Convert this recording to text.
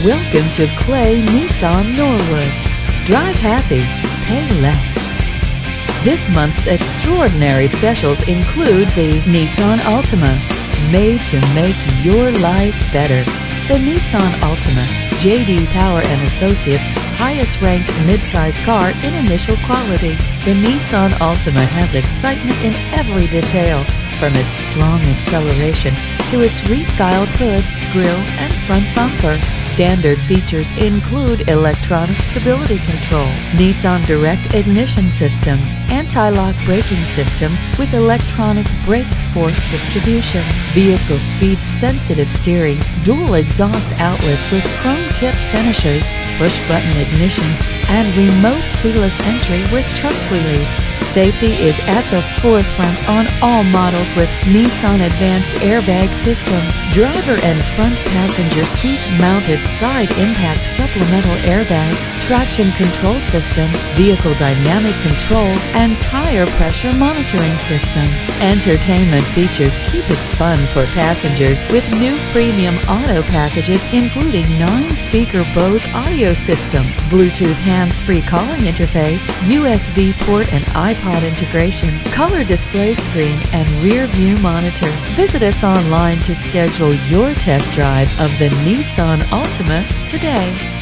Welcome to Clay Nissan Norwood. Drive happy, pay less. This month's extraordinary specials include the Nissan Altima, made to make your life better. The Nissan Altima, J.D. Power and Associates' highest-ranked midsize car in initial quality. The Nissan Altima has excitement in every detail, from its strong acceleration to its restyled hood, grille, and front bumper. Standard features include electronic stability control, Nissan Direct Ignition System, anti-lock braking system with electronic brake force distribution, vehicle speed sensitive steering, dual exhaust outlets with chrome tip finishers, push-button ignition, and remote keyless entry with trunk release. Safety is at the forefront on all models with Nissan Advanced Airbag System, driver and front passenger seat mounted side impact supplemental airbags, traction control system, vehicle dynamic control, and tire pressure monitoring system. Entertainment features keep it fun for passengers with new premium auto packages including 9-speaker Bose audio system, Bluetooth hands-free calling interface, USB port and iPod integration, color display screen, and rear view monitor. Visit us online to schedule your test drive of the Nissan Altima today.